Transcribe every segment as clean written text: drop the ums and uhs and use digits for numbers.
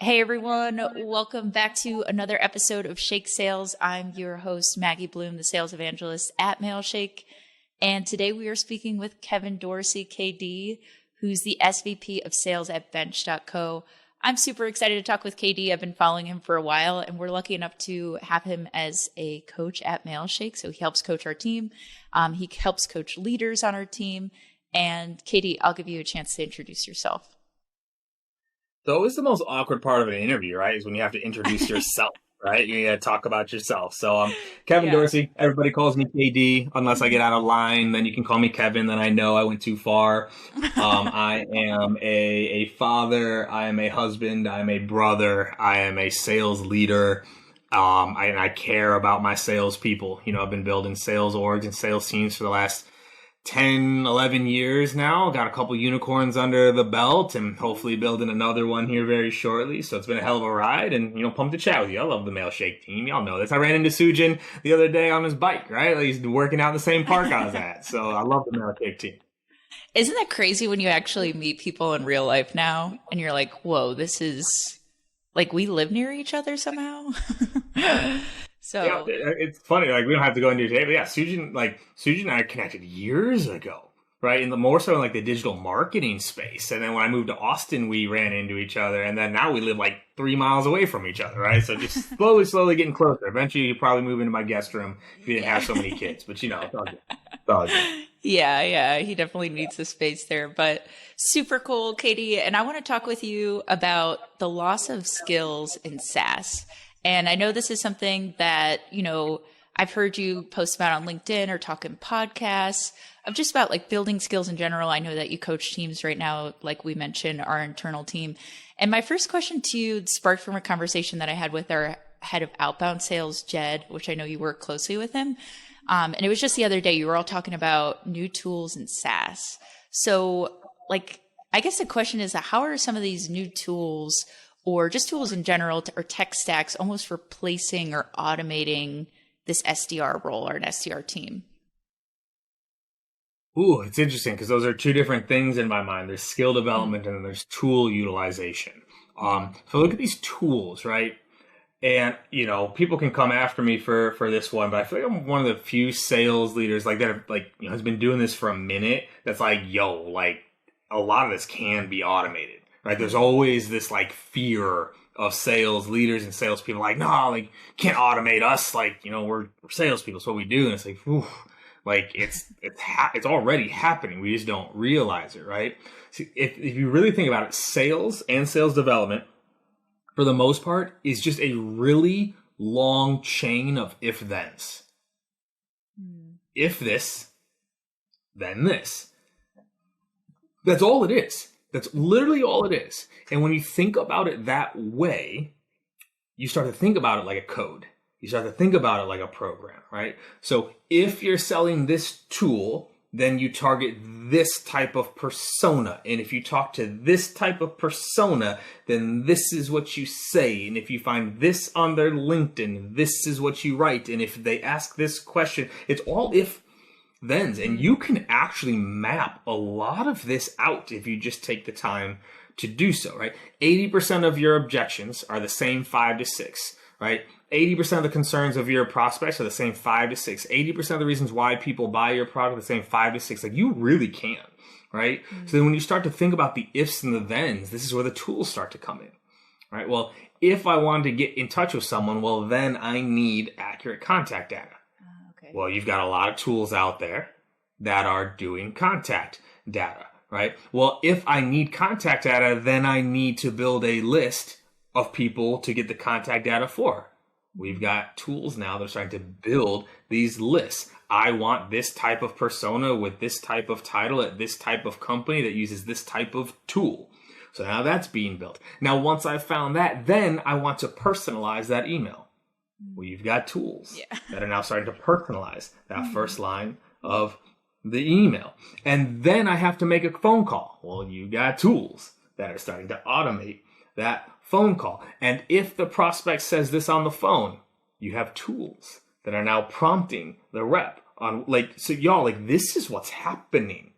Hey everyone, welcome back to another episode of Shake Sales. I'm your host, Maggie Blume, the sales evangelist at Mailshake. And today we are speaking with Kevin Dorsey, KD, who's the SVP of Sales at Bench.co. I'm super excited to talk with KD. I've been following him for a while, and we're lucky enough to have him as a coach at Mailshake. So he helps coach our team. He helps coach leaders on our team. And KD, I'll give you a chance to introduce yourself. So always the most awkward part of an interview, right, is when you have to introduce yourself, right? You got to talk about yourself. So Kevin Dorsey, everybody calls me KD, unless I get out of line, then you can call me Kevin, then I know I went too far. I am a father, I am a husband, I am a brother, I am a sales leader, and I care about my sales people. You know, I've been building sales orgs and sales teams for the last 10, 11 years now. Got a couple unicorns under the belt and hopefully building another one here very shortly. So it's been a hell of a ride and, pumped to chat with you. I love the Mailshake team. Y'all know this. I ran into Sujin the other day on his bike, right? He's working out in the same park I was at. So I love the Mailshake team. Isn't that crazy when you actually meet people in real life now and you're like, whoa, this is like we live near each other somehow? So yeah, it's funny. Like we don't have to go into it today, but yeah, Sujin and I connected years ago, right? More so in like the digital marketing space. And then when I moved to Austin, we ran into each other, and then now we live like 3 miles away from each other, right? So just slowly getting closer. Eventually, you probably move into my guest room if you didn't have so many kids. But it's all good. It's all good. Yeah, he definitely needs the space there. But super cool, Katie. And I want to talk with you about the loss of skills in SaaS. And I know this is something that, I've heard you post about on LinkedIn or talk in podcasts of just about like building skills in general. I know that you coach teams right now, like we mentioned, our internal team. And my first question to you sparked from a conversation that I had with our head of outbound sales, Jed, which I know you work closely with him. And it was just the other day, you were all talking about new tools in SaaS. So I guess the question is, how are some of these new tools or just tools in general or tech stacks almost replacing or automating this SDR role or an SDR team? Ooh, it's interesting because those are two different things in my mind. There's skill development and then there's tool utilization. So look at these tools, right? And, people can come after me for this one, but I feel like I'm one of the few sales leaders that have has been doing this for a minute. That's like, a lot of this can be automated. Right, there's always this fear of sales leaders and salespeople, can't automate us. We're salespeople. It's what we do, and it's it's already happening. We just don't realize it, right? So if you really think about it, sales and sales development, for the most part, is just a really long chain of if-thens. If this, then this. That's all it is. That's literally all it is. And when you think about it that way, you start to think about it like a code. You start to think about it like a program, right? So if you're selling this tool, then you target this type of persona. And if you talk to this type of persona, then this is what you say. And if you find this on their LinkedIn, this is what you write. And if they ask this question, it's all if thens, and you can actually map a lot of this out if you just take the time to do so, right? 80% of your objections are the same 5 to 6, right? 80% of the concerns of your prospects are the same 5 to 6. 80% of the reasons why people buy your product are the same 5 to 6. You really can, right? So then when you start to think about the ifs and the thens, this is where the tools start to come in, right? Well, if I wanted to get in touch with someone, well, then I need accurate contact data. Well, you've got a lot of tools out there that are doing contact data, right? Well, if I need contact data, then I need to build a list of people to get the contact data for. We've got tools now that are starting to build these lists. I want this type of persona with this type of title at this type of company that uses this type of tool. So now that's being built. Now, once I've found that, then I want to personalize that email. Well, you've got tools that are now starting to personalize that first line of the email. And then I have to make a phone call. Well, you got tools that are starting to automate that phone call. And if the prospect says this on the phone, you have tools that are now prompting the rep on, like, so y'all, like, this is what's happening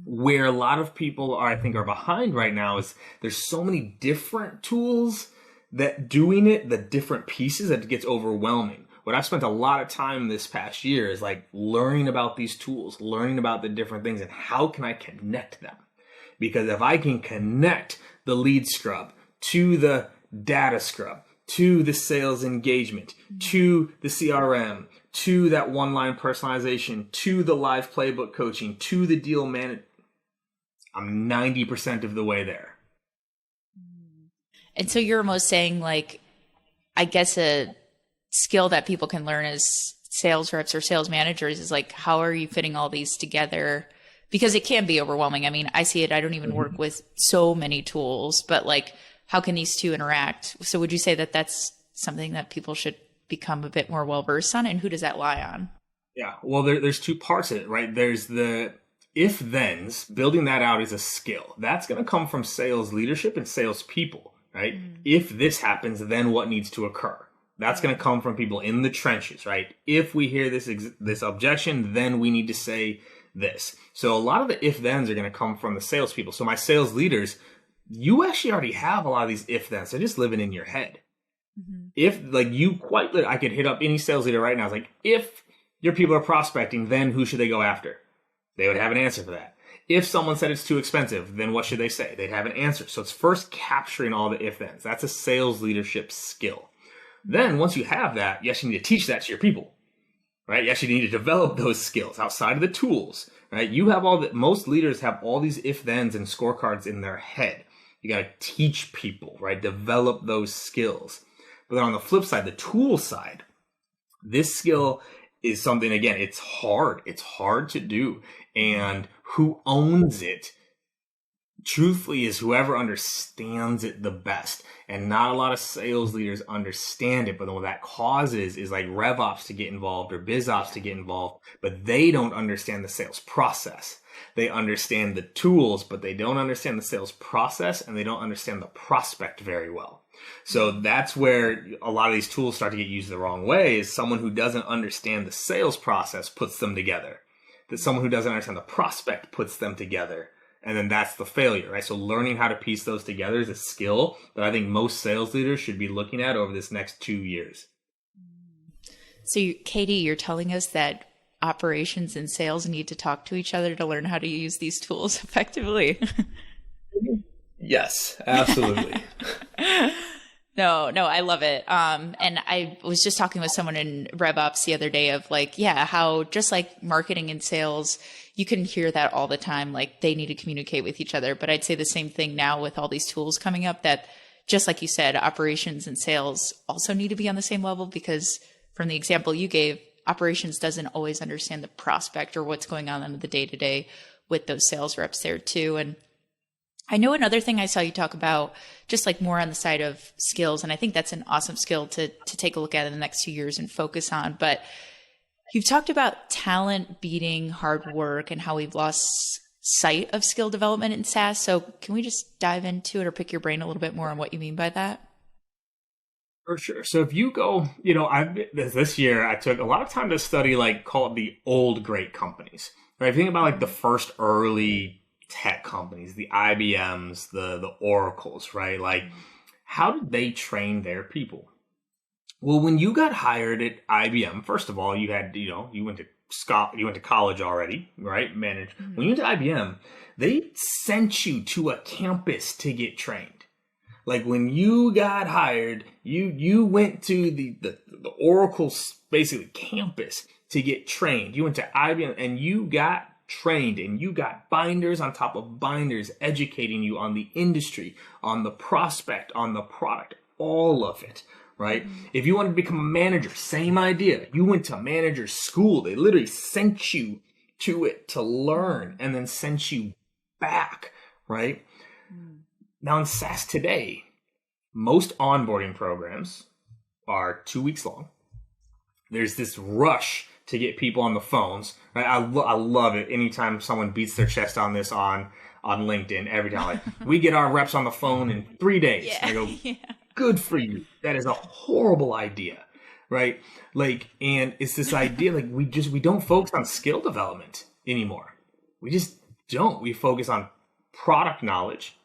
Where a lot of people are, I think, are behind right now is there's so many different tools that doing it, the different pieces, that it gets overwhelming. What I've spent a lot of time this past year is like learning about these tools, learning about the different things and how can I connect them? Because if I can connect the lead scrub to the data scrub, to the sales engagement, to the CRM, to that one-line personalization, to the live playbook coaching, to the deal management, I'm 90% of the way there. And so you're almost saying, like, I guess a skill that people can learn as sales reps or sales managers is like, how are you fitting all these together? Because it can be overwhelming. I mean, I see it. I don't even work with so many tools, but like, how can these two interact? So would you say that that's something that people should become a bit more well-versed on? And who does that lie on? Yeah, well, there's two parts of it, right? There's the if-thens. Building that out is a skill. That's going to come from sales leadership and sales people, right? If this happens, then what needs to occur? That's going to come from people in the trenches, right? If we hear this objection, then we need to say this. So a lot of the if-thens are going to come from the salespeople. So my sales leaders, you actually already have a lot of these if-thens. They're just living in your head. If, like, I could hit up any sales leader right now. It's like, if your people are prospecting, then who should they go after? They would have an answer for that. If someone said it's too expensive, then what should they say? They'd have an answer. So it's first capturing all the if-thens. That's a sales leadership skill. Then once you have that, you actually need to teach that to your people, right? You actually need to develop those skills outside of the tools, right? Most leaders have all these if-thens and scorecards in their head. You got to teach people, right? Develop those skills. But then on the flip side, the tool side, this skill is something, again, it's hard. It's hard to do. And who owns it, truthfully, is whoever understands it the best. And not a lot of sales leaders understand it. But then what that causes is like RevOps to get involved or BizOps to get involved, but they don't understand the sales process. They understand the tools, but they don't understand the sales process, and they don't understand the prospect very well. So that's where a lot of these tools start to get used the wrong way, is someone who doesn't understand the sales process puts them together. That someone who doesn't understand the prospect puts them together. And then that's the failure, right? So learning how to piece those together is a skill that I think most sales leaders should be looking at over this next 2 years. So KD, you're telling us that operations and sales need to talk to each other to learn how to use these tools effectively. Yes, absolutely. No, I love it. And I was just talking with someone in RevOps the other day of like, yeah, how just like marketing and sales, you can hear that all the time. Like they need to communicate with each other. But I'd say the same thing now with all these tools coming up, that just like you said, operations and sales also need to be on the same level, because from the example you gave, operations doesn't always understand the prospect or what's going on in the day-to-day with those sales reps there too. And I know another thing I saw you talk about, just like more on the side of skills, and I think that's an awesome skill to take a look at in the next 2 years and focus on. But you've talked about talent beating hard work and how we've lost sight of skill development in SaaS. So can we just dive into it or pick your brain a little bit more on what you mean by that? For sure. So if you go, this year I took a lot of time to study, like, call it the old great companies, right? If you think about like the first early tech companies, the IBMs, the Oracles, right? Like, how did they train their people? Well, when you got hired at IBM, first of all, you had, you went to college already, right? Managed. When you went to IBM, they sent you to a campus to get trained. Like when you got hired, you went to the Oracle basically campus to get trained. You went to IBM and you got trained, and you got binders on top of binders educating you on the industry, on the prospect, on the product, all of it, right? If you wanted to become a manager, same idea. You went to manager school. They literally sent you to it to learn and then sent you back, right? Now in SaaS today, most onboarding programs are 2 weeks long. There's this rush to get people on the phones, right? I love it. Anytime someone beats their chest on this on LinkedIn, every time, like, we get our reps on the phone in 3 days. Yeah. I go, good for you. That is a horrible idea, right? Like, and it's this idea, like, we don't focus on skill development anymore. We just don't. We focus on product knowledge.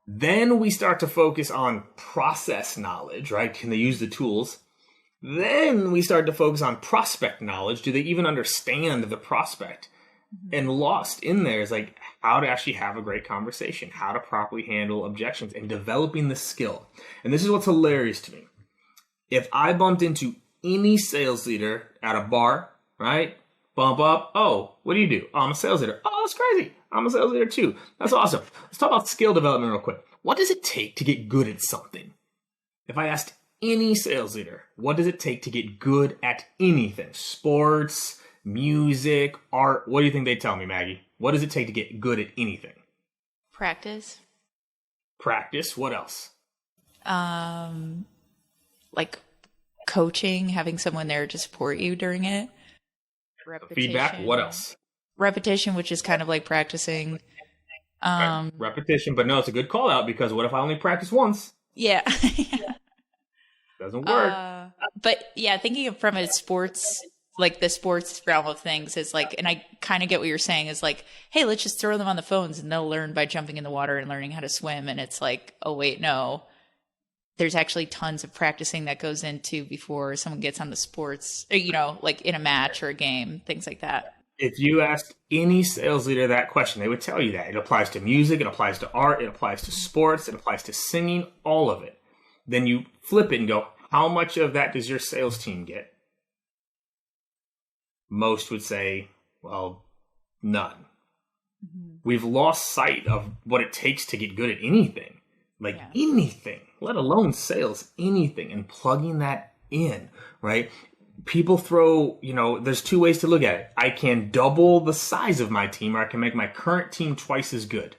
Then we start to focus on process knowledge, right? Can they use the tools? Then we start to focus on prospect knowledge. Do they even understand the prospect? And lost in there is like how to actually have a great conversation, how to properly handle objections, and developing the skill. And this is what's hilarious to me. If I bumped into any sales leader at a bar, right? Bump up. Oh, what do you do? Oh, I'm a sales leader. Oh, that's crazy. I'm a sales leader too. That's awesome. Let's talk about skill development real quick. What does it take to get good at something? If I asked any sales leader, what does it take to get good at anything? Sports, music, art. What do you think they'd tell me, Maggie? What does it take to get good at anything? Practice. Practice. What else? Like coaching, having someone there to support you during it. Repetition. Feedback. What else? Repetition, which is kind of like practicing. Right. Repetition, but no, it's a good call out because what if I only practice once? Yeah. Doesn't work. But yeah, thinking of from a sports, like the sports realm of things is like, and I kind of get what you're saying is like, hey, let's just throw them on the phones and they'll learn by jumping in the water and learning how to swim. And it's like, oh wait, no, there's actually tons of practicing that goes into before someone gets on the sports, you know, like in a match or a game, things like that. If you asked any sales leader that question, they would tell you that. It applies to music, it applies to art, it applies to sports, it applies to singing, all of it. Then you flip it and go, how much of that does your sales team get? Most would say, well, none. Mm-hmm. We've lost sight of what it takes to get good at anything. Like anything, let alone sales, anything, and plugging that in, right? People throw, you know, there's two ways to look at it. I can double the size of my team, or I can make my current team twice as good.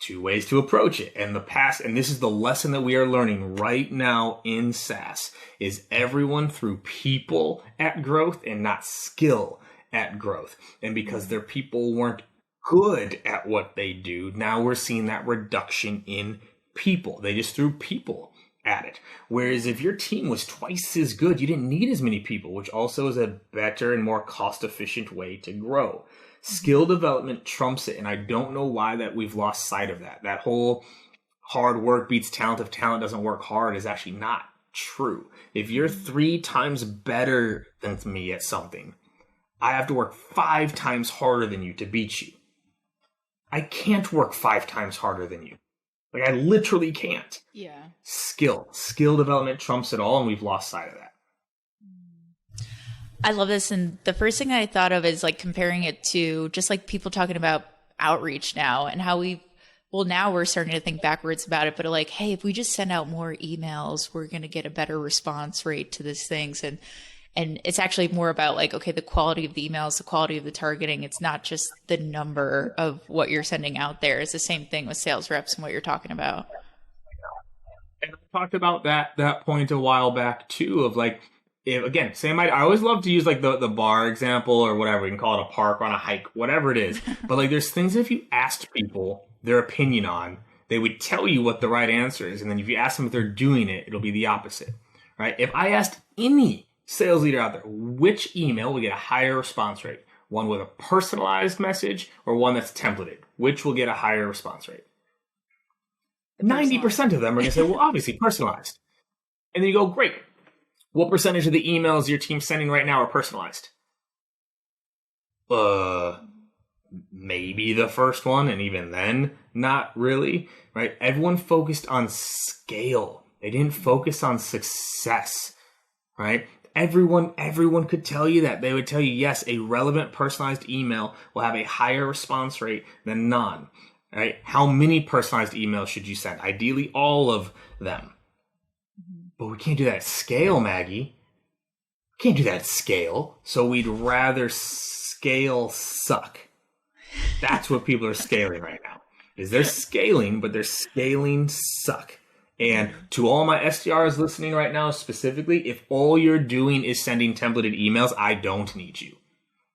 Two ways to approach it. And this is the lesson that we are learning right now in SaaS, is everyone through people at growth and not skill at growth. And because their people weren't good at what they do, now we're seeing that reduction in people. They just threw people at it. Whereas if your team was twice as good, you didn't need as many people, which also is a better and more cost-efficient way to grow. Skill development trumps it, and I don't know why that we've lost sight of that. That whole hard work beats talent if talent doesn't work hard is actually not true. If you're 3 times better than me at something, I have to work 5 times harder than you to beat you. I can't work 5 times harder than you. Like, I literally can't. Yeah. Skill development trumps it all, and we've lost sight of that. I love this. And the first thing I thought of is like comparing it to just like people talking about outreach now and how now we're starting to think backwards about it, but like, hey, if we just send out more emails, we're going to get a better response rate to these things. And it's actually more about like, okay, the quality of the emails, the quality of the targeting. It's not just the number of what you're sending out there. It's the same thing with sales reps and what you're talking about. And I talked about that point a while back too, of like, I always love to use like the bar example or whatever. We can call it a park or on a hike, whatever it is. But like there's things that if you asked people their opinion on, they would tell you what the right answer is. And then if you ask them if they're doing it, it'll be the opposite, right? If I asked any sales leader out there which email will get a higher response rate, one with a personalized message or one that's templated, which will get a higher response rate? 90% of them are going to say, well, obviously personalized. And then you go, great. What percentage of the emails your team's sending right now are personalized? Maybe the first one, and even then, not really, right? Everyone focused on scale. They didn't focus on success, right? Everyone could tell you that. They would tell you, yes, a relevant personalized email will have a higher response rate than none, right? How many personalized emails should you send? Ideally, all of them. But we can't do that at scale, Maggie. We can't do that at scale. So we'd rather scale suck. That's what people are scaling right now. Is they're scaling, but they're scaling suck. And to all my SDRs listening right now, specifically, if all you're doing is sending templated emails, I don't need you.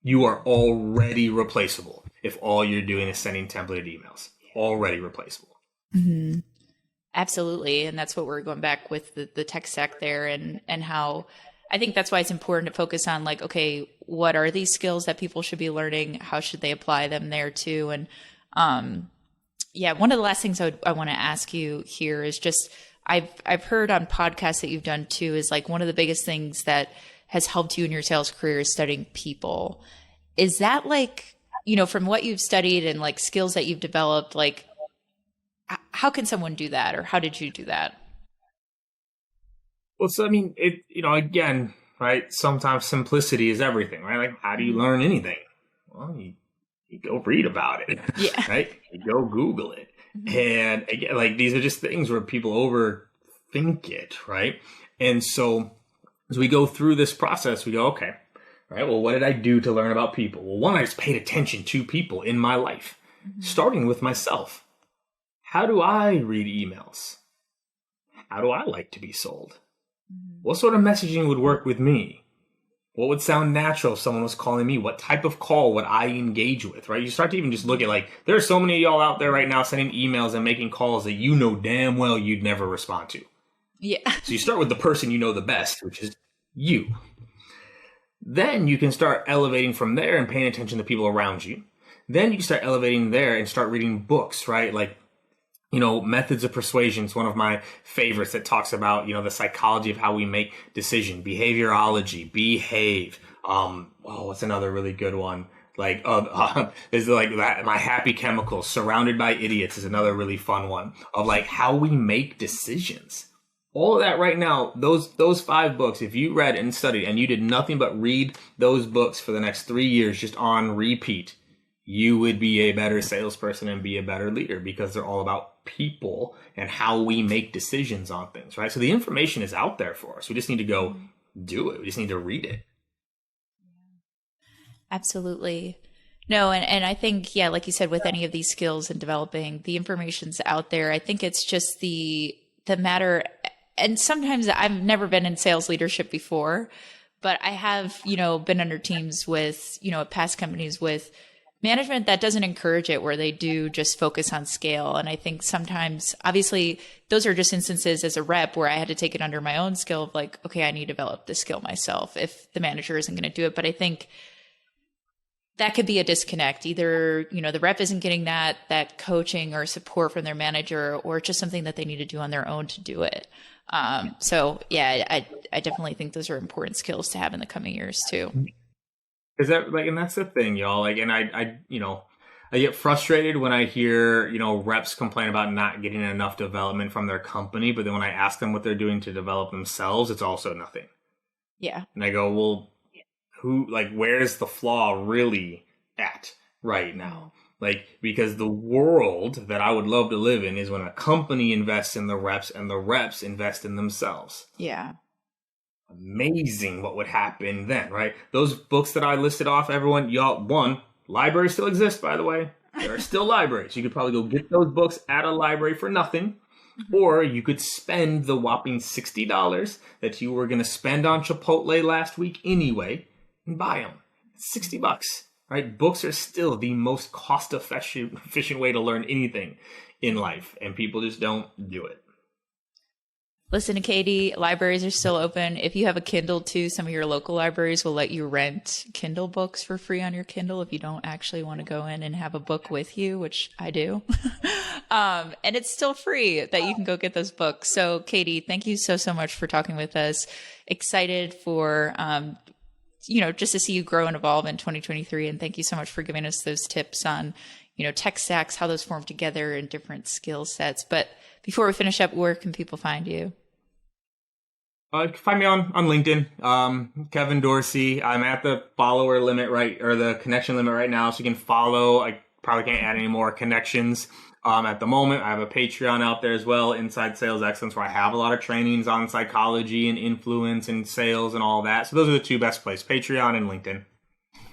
You are already replaceable. If all you're doing is sending templated emails, already replaceable. Mm-hmm. Absolutely. And that's what we're going back with the tech stack there and how I think that's why it's important to focus on like, okay, what are these skills that people should be learning? How should they apply them there too? And yeah, one of the last things I want to ask you here is just I've heard on podcasts that you've done too is like one of the biggest things that has helped you in your sales career is studying people. Is that like, from what you've studied and like skills that you've developed, like how can someone do that, or how did you do that? Well, so I mean, again, right? Sometimes simplicity is everything, right? Like, how do you learn anything? Well, you go read about it, yeah, right? You go Google it, and again, like these are just things where people overthink it, right? And so as we go through this process, we go, okay, right? Well, what did I do to learn about people? Well, one, I just paid attention to people in my life, starting with myself. How do I read emails? How do I like to be sold? What sort of messaging would work with me? What would sound natural if someone was calling me? What type of call would I engage with, right? You start to even just look at like, there are so many of y'all out there right now sending emails and making calls that you know damn well you'd never respond to. Yeah. So you start with the person you know the best, which is you. Then you can start elevating from there and paying attention to people around you. Then you can start elevating there and start reading books, right? Like, Methods of Persuasion is one of my favorites that talks about, the psychology of how we make decision, behaviorology, behave. What's another really good one? Like, is like that, My Happy Chemicals, Surrounded by Idiots is another really fun one of like how we make decisions. All of that right now, those 5 books, if you read and studied and you did nothing but read those books for the next 3 years just on repeat, you would be a better salesperson and be a better leader because they're all about people and how we make decisions on things, right? So the information is out there for us. We just need to go do it. We just need to read it. Absolutely. No, and I think, yeah, like you said, with any of these skills and developing, the information's out there. I think it's just the matter. And sometimes I've never been in sales leadership before, but I have, been under teams with, at past companies with management that doesn't encourage it, where they do just focus on scale. And I think sometimes, obviously, those are just instances as a rep where I had to take it under my own skill of like, okay, I need to develop this skill myself if the manager isn't going to do it. But I think that could be a disconnect. Either, the rep isn't getting that coaching or support from their manager, or it's just something that they need to do on their own to do it. So yeah, I definitely think those are important skills to have in the coming years too. Is that like, and that's the thing, y'all. Like, and I get frustrated when I hear, reps complain about not getting enough development from their company, but then when I ask them what they're doing to develop themselves, it's also nothing. Yeah. And I go, well, where's the flaw really at right now? Like, because the world that I would love to live in is when a company invests in the reps and the reps invest in themselves. Yeah. Amazing what would happen then, right? Those books that I listed off, everyone, y'all, libraries still exist, by the way. There are still libraries. You could probably go get those books at a library for nothing, or you could spend the whopping $60 that you were going to spend on Chipotle last week anyway and buy them. $60, right? Books are still the most cost-efficient way to learn anything in life, and people just don't do it. Listen to Katie, libraries are still open. If you have a Kindle too, some of your local libraries will let you rent Kindle books for free on your Kindle if you don't actually want to go in and have a book with you, which I do. And it's still free that you can go get those books. So Katie, thank you so much for talking with us. Excited for, just to see you grow and evolve in 2023. And thank you so much for giving us those tips on, tech stacks, how those form together and different skill sets. But before we finish up, where can people find you? Find me on LinkedIn, Kevin Dorsey. I'm at the follower limit or the connection limit right now, so you can follow. I probably can't add any more connections at the moment. I have a Patreon out there as well, Inside Sales Excellence, where I have a lot of trainings on psychology and influence and sales and all that. So those are the 2 best places, Patreon and LinkedIn.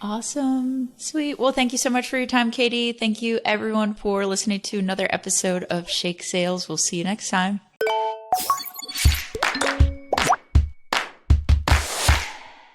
Awesome. Sweet. Well, thank you so much for your time, Katie. Thank you everyone for listening to another episode of Shake Sales. We'll see you next time.